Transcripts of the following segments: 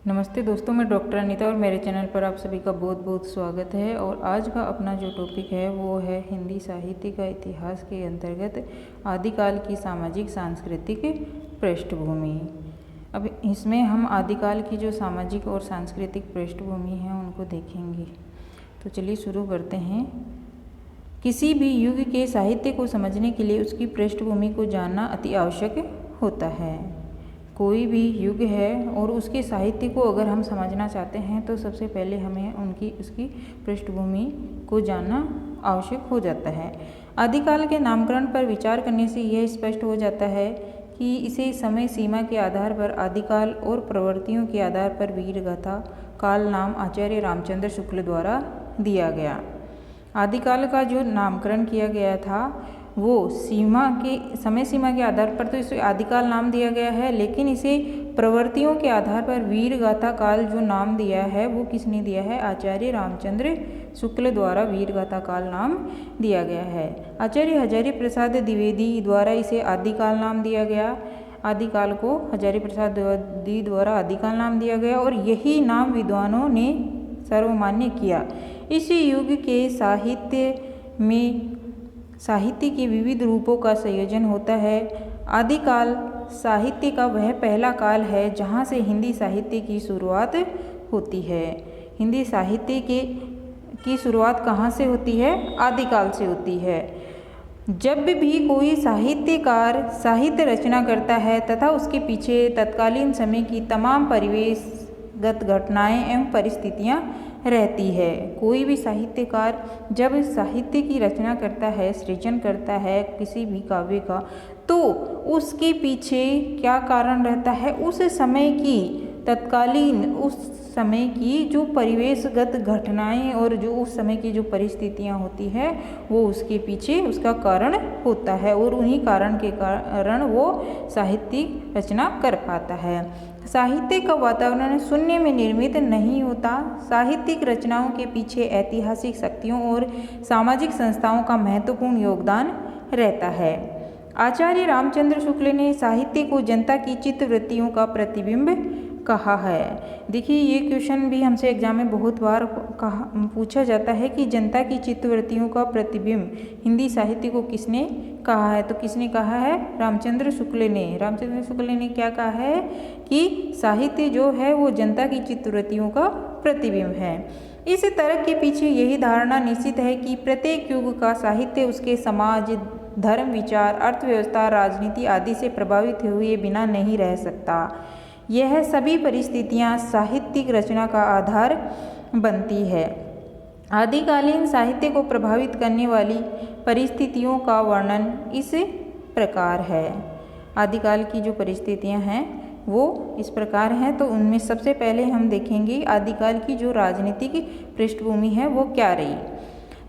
नमस्ते दोस्तों, मैं डॉक्टर अनीता और मेरे चैनल पर आप सभी का बहुत बहुत स्वागत है। और आज का अपना जो टॉपिक है वो है हिंदी साहित्य का इतिहास के अंतर्गत आदिकाल की सामाजिक सांस्कृतिक पृष्ठभूमि। अब इसमें हम आदिकाल की जो सामाजिक और सांस्कृतिक पृष्ठभूमि है उनको देखेंगे। तो चलिए शुरू करते हैं। किसी भी युग के साहित्य को समझने के लिए उसकी पृष्ठभूमि को जानना अति आवश्यक होता है। कोई भी युग है और उसके साहित्य को अगर हम समझना चाहते हैं तो सबसे पहले हमें उसकी पृष्ठभूमि को जानना आवश्यक हो जाता है। आदिकाल के नामकरण पर विचार करने से यह स्पष्ट हो जाता है कि इसे समय सीमा के आधार पर आदिकाल और प्रवृत्तियों के आधार पर वीरगाथा काल नाम आचार्य रामचंद्र शुक्ल द्वारा दिया गया। आदिकाल का जो नामकरण किया गया था वो समय सीमा के आधार पर तो इसे आदिकाल नाम दिया गया है, लेकिन इसे प्रवृत्तियों के आधार पर वीरगाथा काल जो नाम दिया है वो किसने दिया है? आचार्य रामचंद्र शुक्ल द्वारा वीरगाथा काल नाम दिया गया है। आचार्य हजारी प्रसाद द्विवेदी द्वारा इसे आदिकाल नाम दिया गया। आदिकाल को हजारी प्रसाद द्विवेदी द्वारा आदिकाल नाम दिया गया और यही नाम विद्वानों ने सर्वमान्य किया। इस युग के साहित्य में साहित्य के विविध रूपों का संयोजन होता है। आदिकाल साहित्य का वह पहला काल है जहाँ से हिंदी साहित्य की शुरुआत होती है। हिंदी साहित्य की शुरुआत कहाँ से होती है? आदिकाल से होती है। जब भी कोई साहित्यकार साहित्य रचना करता है तथा उसके पीछे तत्कालीन समय की तमाम परिवेशगत घटनाएं एवं परिस्थितियां रहती है। कोई भी साहित्यकार जब साहित्य की रचना करता है, सृजन करता है किसी भी काव्य का, तो उसके पीछे क्या कारण रहता है? उस समय की तत्कालीन उस समय की जो परिवेशगत घटनाएं और जो उस समय की जो परिस्थितियां होती है वो उसके पीछे उसका कारण होता है और उन्हीं कारण के कारण वो साहित्यिक रचना कर पाता है। साहित्य का वातावरण शून्य में निर्मित नहीं होता। साहित्यिक रचनाओं के पीछे ऐतिहासिक शक्तियों और सामाजिक संस्थाओं का महत्वपूर्ण योगदान रहता है। आचार्य रामचंद्र शुक्ल ने साहित्य को जनता की चित्तवृत्तियों का प्रतिबिंब कहा है। देखिए, ये क्वेश्चन भी हमसे एग्जाम में बहुत बार पूछा जाता है कि जनता की चित्तवृत्तियों का प्रतिबिंब हिंदी साहित्य को किसने कहा है? तो किसने कहा है? रामचंद्र शुक्ल ने। रामचंद्र शुक्ल ने क्या कहा है कि साहित्य जो है वो जनता की चित्तवृत्तियों का प्रतिबिंब है। इस तर्क के पीछे यही धारणा निश्चित है कि प्रत्येक युग का साहित्य उसके समाज, धर्म, विचार, अर्थव्यवस्था, राजनीति आदि से प्रभावित हुए बिना नहीं रह सकता। यह सभी परिस्थितियां साहित्यिक रचना का आधार बनती है। आदिकालीन साहित्य को प्रभावित करने वाली परिस्थितियों का वर्णन इस प्रकार है। आदिकाल की जो परिस्थितियां हैं वो इस प्रकार हैं। तो उनमें सबसे पहले हम देखेंगे आदिकाल की जो राजनीतिक पृष्ठभूमि है वो क्या रही।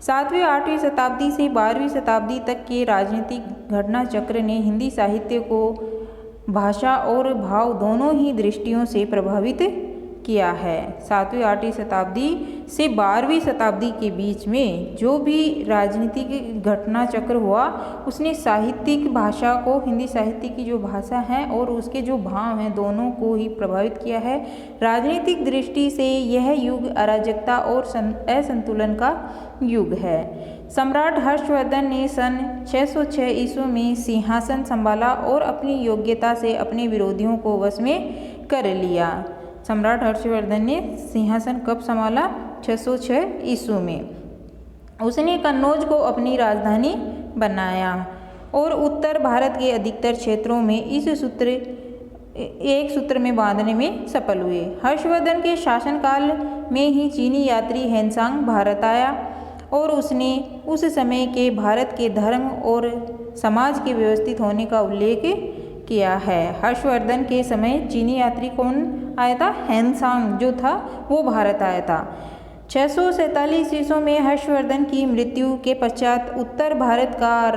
7वीं 8वीं शताब्दी से 12वीं शताब्दी तक के राजनीतिक घटना चक्र ने हिंदी साहित्य को भाषा और भाव दोनों ही दृष्टियों से प्रभावित किया है। 7वीं 8वीं शताब्दी से 12वीं शताब्दी के बीच में जो भी राजनीतिक घटना चक्र हुआ उसने साहित्यिक भाषा को, हिंदी साहित्य की जो भाषा है और उसके जो भाव हैं दोनों को ही प्रभावित किया है। राजनीतिक दृष्टि से यह युग अराजकता और असंतुलन का युग है। सम्राट हर्षवर्धन ने सन 606 ईस्वी में सिंहासन संभाला और अपनी योग्यता से अपने विरोधियों को वश में कर लिया। सम्राट हर्षवर्धन ने सिंहासन कब संभाला? 606 ईस्वी में। उसने कन्नौज को अपनी राजधानी बनाया और उत्तर भारत के अधिकतर क्षेत्रों में एक सूत्र में बांधने में सफल हुए। हर्षवर्धन के शासनकाल में ही चीनी यात्री हेनसांग भारत आया और उसने उस समय के भारत के धर्म और समाज के व्यवस्थित होने का उल्लेख किया है। हर्षवर्धन के समय चीनी यात्री कौन आया था? हेनसांग जो था वो भारत आया था। 647 ईस्वी में हर्षवर्धन की मृत्यु के पश्चात उत्तर भारत का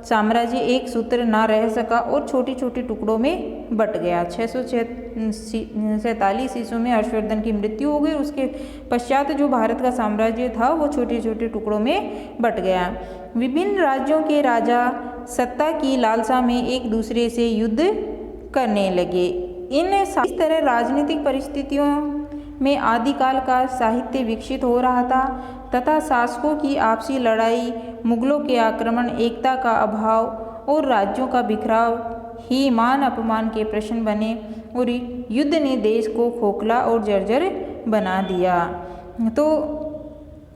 साम्राज्य एक सूत्र ना रह सका और छोटे छोटे टुकड़ों में बट गया। 647 ईस्वी में हर्षवर्धन की मृत्यु हो गई। उसके पश्चात जो भारत का साम्राज्य था वो छोटे छोटे टुकड़ों में बट गया। विभिन्न राज्यों के राजा सत्ता की लालसा में एक दूसरे से युद्ध करने लगे। इस तरह राजनीतिक परिस्थितियों में आदिकाल का साहित्य विकसित हो रहा था तथा शासकों की आपसी लड़ाई, मुगलों के आक्रमण, एकता का अभाव और राज्यों का बिखराव ही मान अपमान के प्रश्न बने और युद्ध ने देश को खोखला और जर्जर बना दिया। तो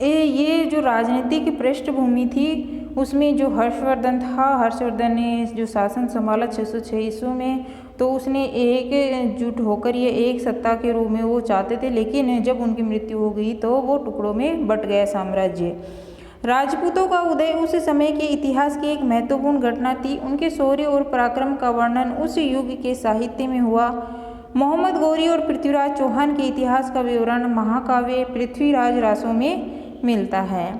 ये जो राजनीतिक पृष्ठभूमि थी उसमें जो हर्षवर्धन था, हर्षवर्धन ने जो शासन संभाला 606 ईस्वी में, तो उसने एकजुट होकर ये एक सत्ता के रूप में वो चाहते थे, लेकिन जब उनकी मृत्यु हो गई तो वो टुकड़ों में बट गया साम्राज्य। राजपूतों का उदय उस समय के इतिहास की एक महत्वपूर्ण घटना थी। उनके शौर्य और पराक्रम का वर्णन उस युग के साहित्य में हुआ। मोहम्मद गौरी और पृथ्वीराज चौहान के इतिहास का विवरण महाकाव्य पृथ्वीराज रासों में मिलता है।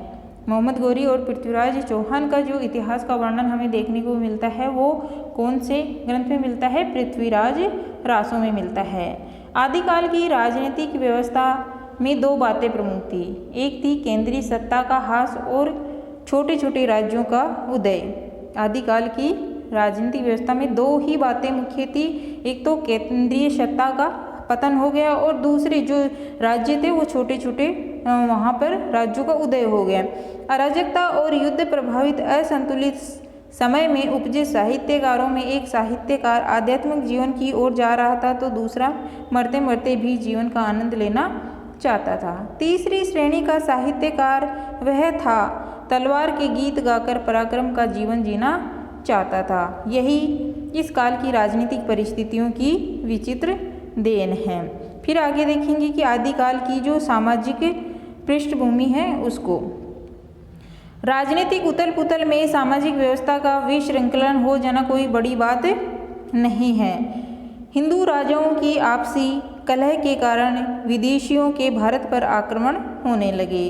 मोहम्मद गौरी और पृथ्वीराज चौहान का जो इतिहास का वर्णन हमें देखने को मिलता है वो कौन से ग्रंथ में मिलता है? पृथ्वीराज रासों में मिलता है। आदिकाल की राजनीतिक व्यवस्था में दो बातें प्रमुख थी। एक थी केंद्रीय सत्ता का ह्रास और छोटे छोटे राज्यों का उदय। आदिकाल की राजनीतिक व्यवस्था में दो ही बातें मुख्य थी। एक तो केंद्रीय सत्ता का पतन हो गया और दूसरे जो राज्य थे वो छोटे छोटे वहाँ पर राज्यों का उदय हो गया। अराजकता और युद्ध प्रभावित असंतुलित समय में उपजे साहित्यकारों में एक साहित्यकार आध्यात्मिक जीवन की ओर जा रहा था तो दूसरा मरते मरते भी जीवन का आनंद लेना चाहता था। तीसरी श्रेणी का साहित्यकार वह था तलवार के गीत गाकर पराक्रम का जीवन जीना चाहता था। यही इस काल की राजनीतिक परिस्थितियों की विचित्र देन है। फिर आगे देखेंगे कि आदिकाल की जो सामाजिक पृष्ठभूमि है उसको। राजनीतिक उथल पुथल में सामाजिक व्यवस्था का विशृंखलन हो जाना कोई बड़ी बात नहीं है। हिंदू राजाओं की आपसी कलह के कारण विदेशियों के भारत पर आक्रमण होने लगे।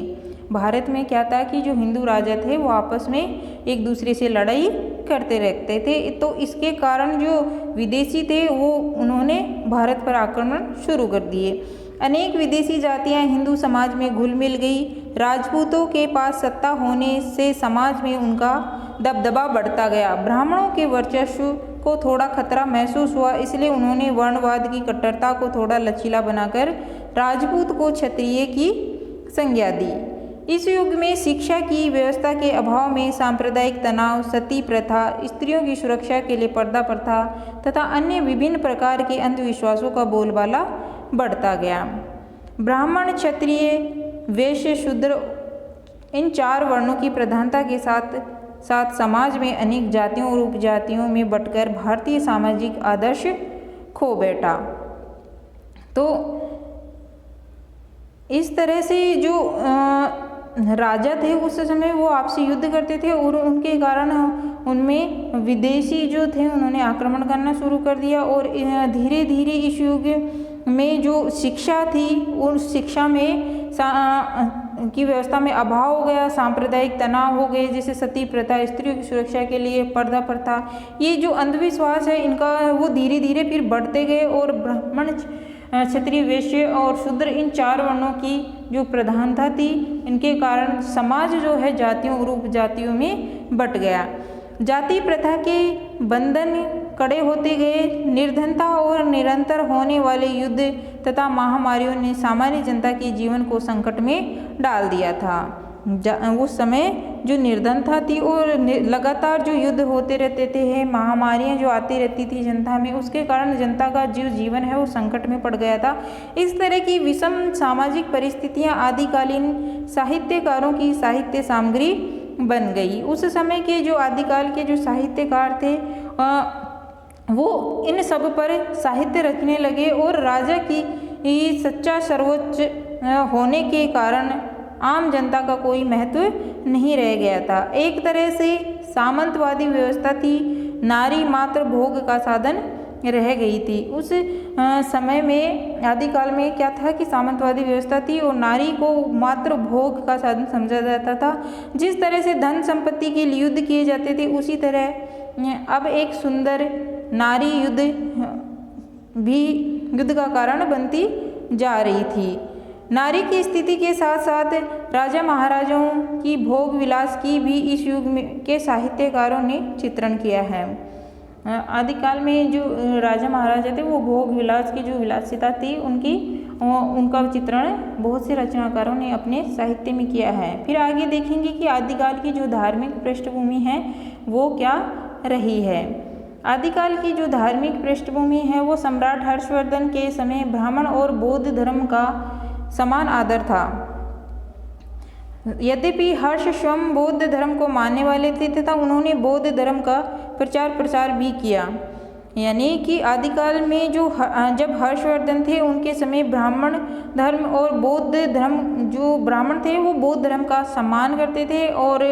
भारत में क्या था कि जो हिंदू राजा थे वो आपस में एक दूसरे से लड़ाई करते रहते थे, तो इसके कारण जो विदेशी थे वो उन्होंने भारत पर आक्रमण शुरू कर दिए। अनेक विदेशी जातियां हिंदू समाज में घुल मिल गई। राजपूतों के पास सत्ता होने से समाज में उनका दबदबा बढ़ता गया। ब्राह्मणों के वर्चस्व को थोड़ा खतरा महसूस हुआ, इसलिए उन्होंने वर्णवाद की कट्टरता को थोड़ा लचीला बनाकर राजपूत को क्षत्रिय की संज्ञा दी। इस युग में शिक्षा की व्यवस्था के अभाव में सांप्रदायिक तनाव, सती प्रथा, स्त्रियों की सुरक्षा के लिए पर्दा प्रथा तथा अन्य विभिन्न प्रकार के अंधविश्वासों का बोलबाला बढ़ता गया। ब्राह्मण, क्षत्रिय, वैश्य, शूद्र इन चार वर्णों की प्रधानता के साथ साथ समाज में अनेक जातियों और उपजातियों में बंटकर भारतीय सामाजिक आदर्श खो बैठा। तो इस तरह से जो राजा थे उस समय वो आपसी युद्ध करते थे और उनके कारण उनमें विदेशी जो थे उन्होंने आक्रमण करना शुरू कर दिया और धीरे धीरे इस युग में जो शिक्षा थी उस शिक्षा में की व्यवस्था में अभाव हो गया, सांप्रदायिक तनाव हो गए, जैसे सती प्रथा, स्त्रियों की सुरक्षा के लिए पर्दा प्रथा, ये जो अंधविश्वास है इनका वो धीरे धीरे फिर बढ़ते गए और ब्राह्मण, क्षत्रिय, वैश्य और शूद्र इन चार वर्णों की जो प्रधानता थी इनके कारण समाज जो है जातियों और उपजातियों में बंट गया। जाति प्रथा के बंधन कड़े होते गए। निर्धनता और निरंतर होने वाले युद्ध तथा महामारियों ने सामान्य जनता के जीवन को संकट में डाल दिया था। उस समय जो निर्धनता थी और लगातार जो युद्ध होते रहते थे, महामारियां जो आती रहती थी जनता में, उसके कारण जनता का जो जीवन है वो संकट में पड़ गया था। इस तरह की विषम सामाजिक परिस्थितियां आदिकालीन साहित्यकारों की साहित्य सामग्री बन गई। उस समय के जो आदिकाल के जो साहित्यकार थे वो इन सब पर साहित्य रचने लगे और राजा की सच्चा सर्वोच्च होने के कारण आम जनता का कोई महत्व नहीं रह गया था। एक तरह से सामंतवादी व्यवस्था थी, नारी मात्र भोग का साधन रह गई थी। उस समय में आदिकाल में क्या था कि सामंतवादी व्यवस्था थी और नारी को मात्र भोग का साधन समझा जाता था। जिस तरह से धन संपत्ति के लिए युद्ध किए जाते थे उसी तरह अब एक सुंदर नारी युद्ध का कारण बनती जा रही थी। नारी की स्थिति के साथ साथ राजा महाराजाओं की भोग विलास की भी इस युग में के साहित्यकारों ने चित्रण किया है। आदिकाल में जो राजा महाराजा थे वो भोग विलास की जो विलासिता थी उनका चित्रण बहुत से रचनाकारों ने अपने साहित्य में किया है। फिर आगे देखेंगे कि आदिकाल की जो धार्मिक पृष्ठभूमि है वो क्या रही है। आदिकाल की जो धार्मिक पृष्ठभूमि है वो सम्राट हर्षवर्धन के समय ब्राह्मण और बौद्ध धर्म का समान आदर था। यद्यपि हर्ष स्वयं बौद्ध धर्म को मानने वाले थे तथा उन्होंने बौद्ध धर्म का प्रचार प्रसार भी किया। यानी कि आदिकाल में जब हर्षवर्धन थे उनके समय ब्राह्मण धर्म और बौद्ध धर्म, जो ब्राह्मण थे वो बौद्ध धर्म का सम्मान करते थे और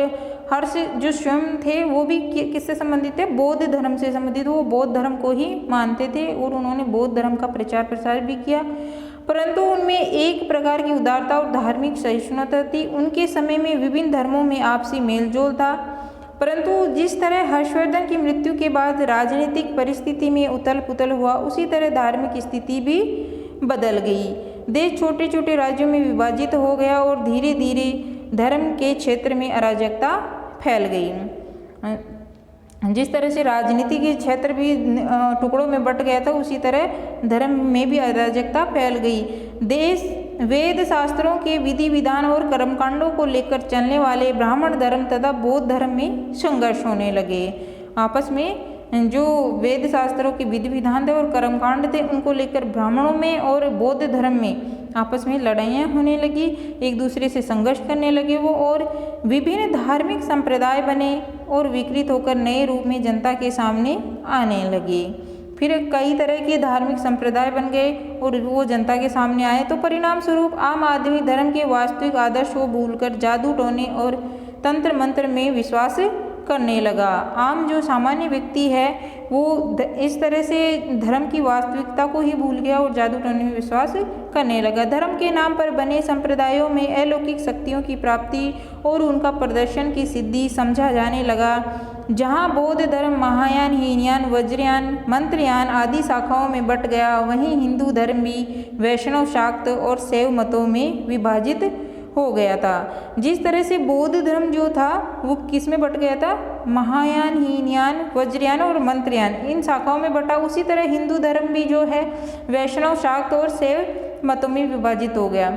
हर्ष जो स्वयं थे वो भी किससे संबंधित थे, बौद्ध धर्म से संबंधित, वो बौद्ध धर्म को ही मानते थे और उन्होंने बौद्ध धर्म का प्रचार प्रसार भी किया। परंतु उनमें एक प्रकार की उदारता और धार्मिक सहिष्णुता थी। उनके समय में विभिन्न धर्मों में आपसी मेलजोल था। परंतु जिस तरह हर्षवर्धन की मृत्यु के बाद राजनीतिक परिस्थिति में उथल पुथल हुआ, उसी तरह धार्मिक स्थिति भी बदल गई। देश छोटे छोटे राज्यों में विभाजित हो गया और धीरे धीरे धर्म के क्षेत्र में अराजकता फैल गई। जिस तरह से राजनीति के क्षेत्र भी टुकड़ों में बंट गया था, उसी तरह धर्म में भी अराजकता फैल गई। देश वेद शास्त्रों के विधि विधान और कर्मकांडों को लेकर चलने वाले ब्राह्मण धर्म तथा बौद्ध धर्म में संघर्ष होने लगे। आपस में जो वेद शास्त्रों के विधि विधान थे और कर्मकांड थे, उनको लेकर ब्राह्मणों में और बौद्ध धर्म में आपस में लड़ाइयाँ होने लगी, एक दूसरे से संघर्ष करने लगे वो, और विभिन्न धार्मिक संप्रदाय बने और विकृत होकर नए रूप में जनता के सामने आने लगे। फिर कई तरह के धार्मिक संप्रदाय बन गए और वो जनता के सामने आए, तो परिणाम स्वरूप आम आदमी धर्म के वास्तविक आदर्श को भूलकर जादू टोने और तंत्र मंत्र में विश्वास करने लगा। आम जो सामान्य व्यक्ति है वो इस तरह से धर्म की वास्तविकता को ही भूल गया और जादू टोने में विश्वास करने लगा। धर्म के नाम पर बने संप्रदायों में अलौकिक शक्तियों की प्राप्ति और उनका प्रदर्शन की सिद्धि समझा जाने लगा। जहाँ बौद्ध धर्म महायान, हीनयान, वज्रयान, मंत्रयान आदि शाखाओं में बंट गया, वहीं हिंदू धर्म भी वैष्णव, शाक्त और शैव मतों में विभाजित हो गया था। जिस तरह से बौद्ध धर्म जो था वो किस में बट गया था, महायान, हीनयान, वज्रयान और मंत्रयान, इन शाखाओं में बटा, उसी तरह हिंदू धर्म भी जो है वैष्णव, शाक्त और शैव मतों में विभाजित हो गया।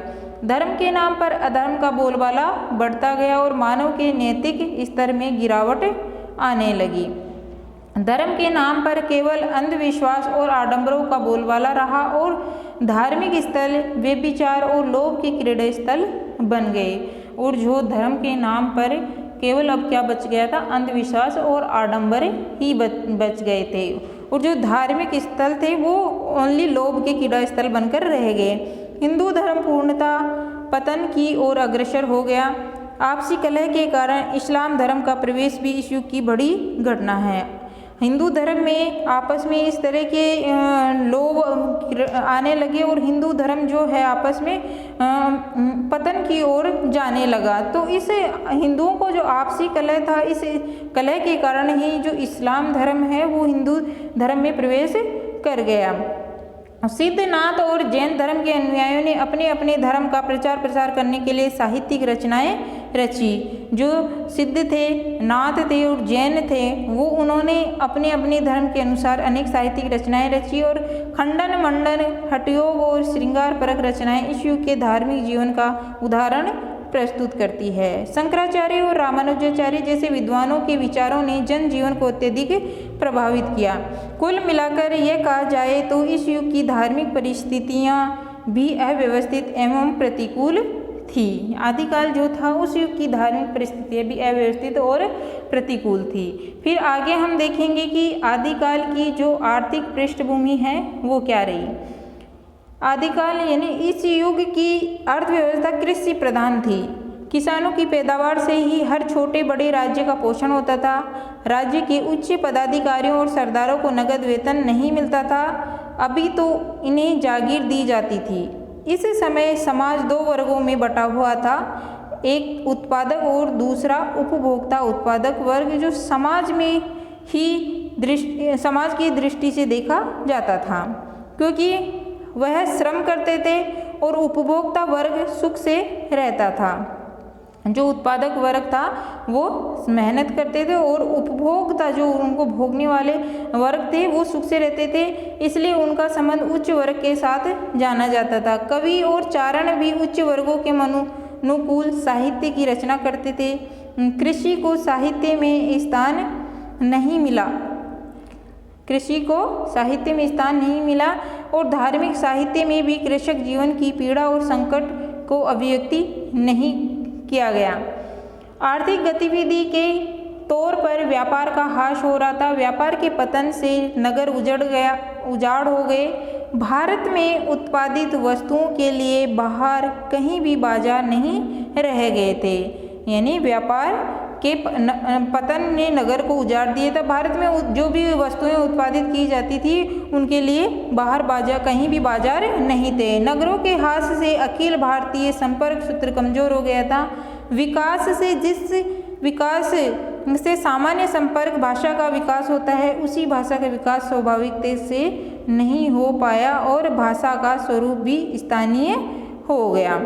धर्म के नाम पर अधर्म का बोलबाला बढ़ता गया और मानव के नैतिक स्तर में गिरावट आने लगी। धर्म के नाम पर केवल अंधविश्वास और आडंबरों का बोलबाला रहा और धार्मिक स्थल व्यभिचार और लोभ के क्रीड़ा स्थल बन गए। और जो धर्म के नाम पर केवल अब क्या बच गया था, अंधविश्वास और आडंबर ही बच गए थे, और जो धार्मिक स्थल थे वो ओनली लोभ के क्रीड़ा स्थल बनकर रह गए। हिंदू धर्म पूर्णतः पतन की ओर अग्रसर हो गया। आपसी कलह के कारण इस्लाम धर्म का प्रवेश भी इस युग की बड़ी घटना है। हिंदू धर्म में आपस में इस तरह के लोभ आने लगे और हिंदू धर्म जो है आपस में पतन की ओर जाने लगा। तो इस हिंदुओं को जो आपसी कलह था, इस कलह के कारण ही जो इस्लाम धर्म है वो हिंदू धर्म में प्रवेश कर गया। सिद्धनाथ और जैन धर्म के अनुयायियों ने अपने अपने धर्म का प्रचार प्रसार करने के लिए साहित्यिक रचनाएं रची। जो सिद्ध थे, नाथ थे और जैन थे, वो उन्होंने अपने अपने धर्म के अनुसार अनेक साहित्यिक रचनाएं रची और खंडन मंडन, हठयोग और श्रृंगार परक रचनाएं इस युग के धार्मिक जीवन का उदाहरण प्रस्तुत करती है। शंकराचार्य और रामानुजाचार्य जैसे विद्वानों के विचारों ने जनजीवन को अत्यधिक प्रभावित किया। कुल मिलाकर यह कहा जाए तो इस युग की धार्मिक परिस्थितियां भी अव्यवस्थित एवं प्रतिकूल थी। आदिकाल जो था उस युग की धार्मिक परिस्थितियां भी अव्यवस्थित और प्रतिकूल थी। फिर आगे हम देखेंगे कि आदिकाल की जो आर्थिक पृष्ठभूमि है वो क्या रही। आदिकाल यानी इस युग की अर्थव्यवस्था कृषि प्रधान थी। किसानों की पैदावार से ही हर छोटे बड़े राज्य का पोषण होता था। राज्य के उच्च पदाधिकारियों और सरदारों को नगद वेतन नहीं मिलता था, अभी तो इन्हें जागीर दी जाती थी। इस समय समाज दो वर्गों में बटा हुआ था, एक उत्पादक और दूसरा उपभोक्ता। उत्पादक वर्ग जो समाज की दृष्टि से देखा जाता था, क्योंकि वह श्रम करते थे, और उपभोक्ता वर्ग सुख से रहता था। जो उत्पादक वर्ग था वो मेहनत करते थे और उपभोक्ता जो उनको भोगने वाले वर्ग थे वो सुख से रहते थे, इसलिए उनका संबंध उच्च वर्ग के साथ जाना जाता था। कवि और चारण भी उच्च वर्गों के अनुकूल साहित्य की रचना करते थे। कृषि को साहित्य में स्थान नहीं मिला, कृषि को साहित्य में स्थान नहीं मिला और धार्मिक साहित्य में भी कृषक जीवन की पीड़ा और संकट को अभिव्यक्ति नहीं किया गया। आर्थिक गतिविधि के तौर पर व्यापार का ह्रास हो रहा था। व्यापार के पतन से नगर उजाड़ हो गए। भारत में उत्पादित वस्तुओं के लिए बाहर कहीं भी बाजार नहीं रह गए थे, यानी व्यापार के पतन ने नगर को उजाड़ दिया था। भारत में जो भी वस्तुएं उत्पादित की जाती थी उनके लिए बाहर बाजार कहीं भी बाजार नहीं थे। नगरों के ह्रास से अखिल भारतीय संपर्क सूत्र कमजोर हो गया था। विकास से सामान्य संपर्क भाषा का विकास होता है, उसी भाषा का विकास स्वाभाविकता से नहीं हो पाया और भाषा का स्वरूप भी स्थानीय हो गया।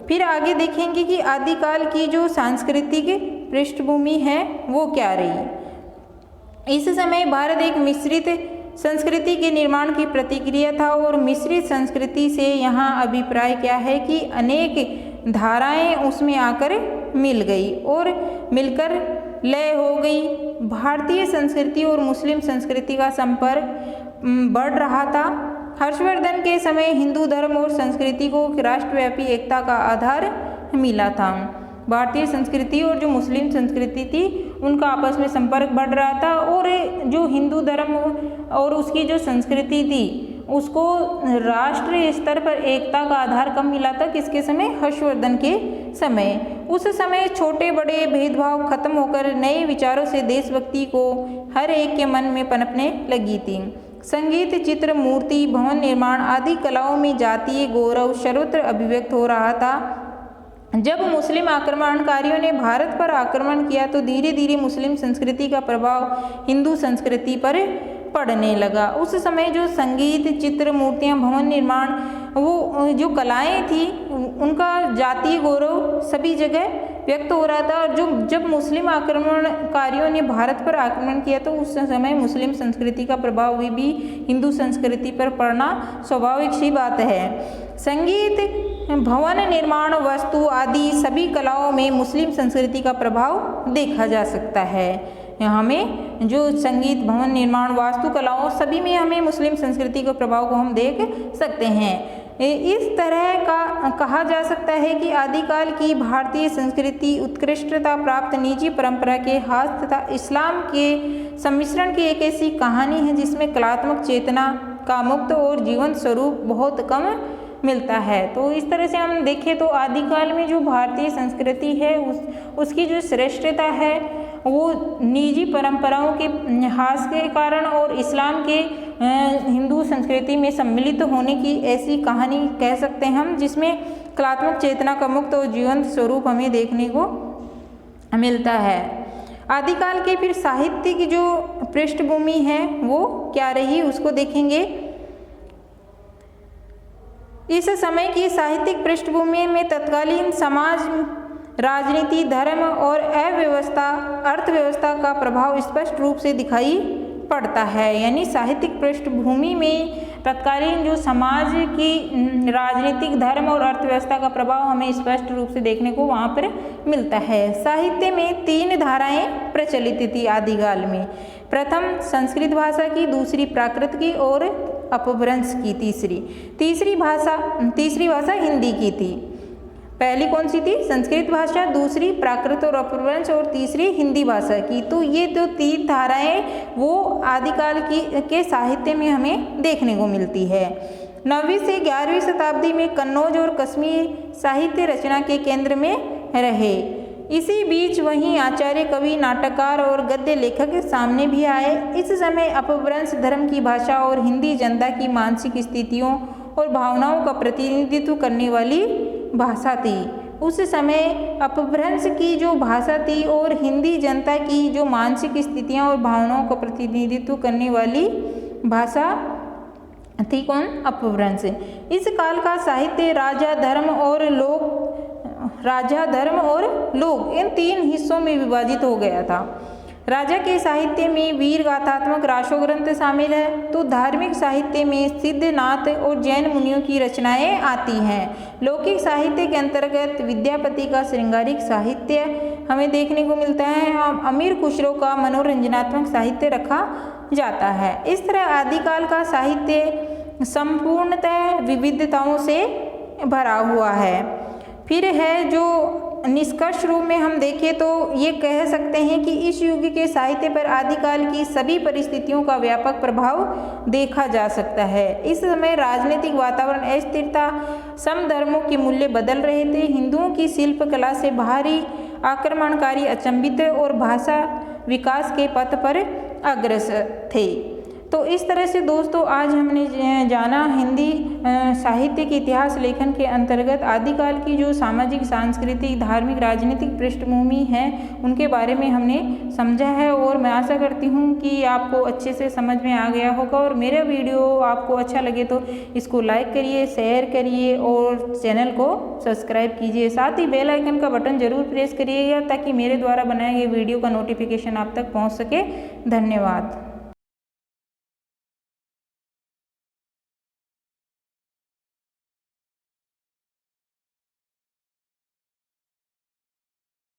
फिर आगे देखेंगे कि आदिकाल की जो सांस्कृतिक पृष्ठभूमि है वो क्या रही। इस समय भारत एक मिश्रित संस्कृति के निर्माण की प्रतिक्रिया था और मिश्रित संस्कृति से यहाँ अभिप्राय क्या है कि अनेक धाराएं उसमें आकर मिल गई और मिलकर लय हो गई। भारतीय संस्कृति और मुस्लिम संस्कृति का संपर्क बढ़ रहा था। हर्षवर्धन के समय हिंदू धर्म और संस्कृति को राष्ट्रव्यापी एकता का आधार मिला था। भारतीय संस्कृति और जो मुस्लिम संस्कृति थी उनका आपस में संपर्क बढ़ रहा था और जो हिंदू धर्म और उसकी जो संस्कृति थी उसको राष्ट्रीय स्तर पर एकता का आधार कब मिला था, किसके समय, हर्षवर्धन के समय। उस समय छोटे बड़े भेदभाव खत्म होकर नए विचारों से देशभक्ति को हर एक के मन में पनपने लगी थी। संगीत, चित्र, मूर्ति, भवन निर्माण आदि कलाओं में जातीय गौरव सर्वत्र अभिव्यक्त हो रहा था। जब मुस्लिम आक्रमणकारियों ने भारत पर आक्रमण किया तो धीरे धीरे मुस्लिम संस्कृति का प्रभाव हिंदू संस्कृति पर पड़ने लगा। उस समय जो संगीत, चित्र, मूर्तियाँ, भवन निर्माण, वो जो कलाएं थी उनका जातीय गौरव सभी जगह व्यक्त हो रहा था। और जब मुस्लिम आक्रमणकारियों ने भारत पर आक्रमण किया तो उस समय मुस्लिम संस्कृति का प्रभाव भी हिंदू संस्कृति पर पड़ना स्वाभाविक सी बात है। संगीत, भवन निर्माण, वस्तु आदि सभी कलाओं में मुस्लिम संस्कृति का प्रभाव देखा जा सकता है। यहाँ में जो संगीत, भवन निर्माण, वास्तु कलाओं सभी में हमें मुस्लिम संस्कृति के प्रभाव को हम देख सकते हैं। इस तरह का कहा जा सकता है कि आदिकाल की भारतीय संस्कृति उत्कृष्टता प्राप्त निजी परंपरा के हाथ तथा इस्लाम के सम्मिश्रण की एक ऐसी कहानी है जिसमें कलात्मक चेतना का मुक्त और जीवन स्वरूप बहुत कम मिलता है। तो इस तरह से हम देखें तो आदिकाल में जो भारतीय संस्कृति है उसकी जो श्रेष्ठता है वो निजी परंपराओं के ह्रास के कारण और इस्लाम के हिंदू संस्कृति में सम्मिलित होने की ऐसी कहानी कह सकते हैं हम, जिसमें कलात्मक चेतना का मुक्त और जीवंत स्वरूप हमें देखने को मिलता है। आदिकाल के फिर साहित्य की जो पृष्ठभूमि है वो क्या रही उसको देखेंगे। इस समय की साहित्यिक पृष्ठभूमि में तत्कालीन समाज, राजनीति, धर्म और अर्थव्यवस्था का प्रभाव स्पष्ट रूप से दिखाई पड़ता है। यानी साहित्यिक पृष्ठभूमि में तत्कालीन जो समाज की राजनीतिक, धर्म और अर्थव्यवस्था का प्रभाव हमें स्पष्ट रूप से देखने को वहाँ पर मिलता है। साहित्य में 3 धाराएं प्रचलित थी आदिकाल में। प्रथम संस्कृत भाषा की, दूसरी प्राकृत की और अपभ्रंश की तीसरी भाषा हिंदी की थी। पहली कौन सी थी? संस्कृत भाषा, दूसरी प्राकृत और अपभ्रंश और तीसरी हिंदी भाषा की। तो ये जो 3 धाराएं वो आदिकाल के साहित्य में हमें देखने को मिलती है। 9वीं से 11वीं शताब्दी में कन्नौज और कश्मीर साहित्य रचना के केंद्र में रहे। इसी बीच वहीं आचार्य, कवि, नाटककार और गद्य लेखक सामने भी आए। इस समय अपभ्रंश धर्म की भाषा और हिंदी जनता की मानसिक स्थितियों और भावनाओं का प्रतिनिधित्व करने वाली भाषा थी। उस समय अपभ्रंश की जो भाषा थी और हिंदी जनता की जो मानसिक स्थितियां और भावनाओं का प्रतिनिधित्व करने वाली भाषा थी कौन? अपभ्रंश। इस काल का साहित्य राजा, धर्म और राजा, धर्म और लोक, इन 3 हिस्सों में विभाजित हो गया था। राजा के साहित्य में वीर गाथात्मक राशो ग्रंथ शामिल है, तो धार्मिक साहित्य में सिद्धनाथ और जैन मुनियों की रचनाएं आती हैं। लौकिक साहित्य के अंतर्गत विद्यापति का श्रृंगारिक साहित्य हमें देखने को मिलता है। अमीर खुसरो का मनोरंजनात्मक साहित्य रखा जाता है। इस तरह आदिकाल का साहित्य संपूर्णतः विविधताओं से भरा हुआ है। फिर है जो निष्कर्ष रूप में हम देखें तो ये कह सकते हैं कि इस युग के साहित्य पर आदिकाल की सभी परिस्थितियों का व्यापक प्रभाव देखा जा सकता है। इस समय राजनीतिक वातावरण अस्थिरता, समधर्मों के मूल्य बदल रहे थे, हिंदुओं की शिल्प कला से बाहरी आक्रमणकारी अचंभित और भाषा विकास के पथ पर अग्रसर थे। तो इस तरह से दोस्तों आज हमने जाना हिंदी साहित्य के इतिहास लेखन के अंतर्गत आदिकाल की जो सामाजिक, सांस्कृतिक, धार्मिक, राजनीतिक पृष्ठभूमि है उनके बारे में हमने समझा है। और मैं आशा करती हूँ कि आपको अच्छे से समझ में आ गया होगा। और मेरा वीडियो आपको अच्छा लगे तो इसको लाइक करिए, शेयर करिए और चैनल को सब्सक्राइब कीजिए। साथ ही बेल आइकन का बटन जरूर प्रेस करिएगा ताकि मेरे द्वारा बनाए गए वीडियो का नोटिफिकेशन आप तक पहुँच सके। धन्यवाद।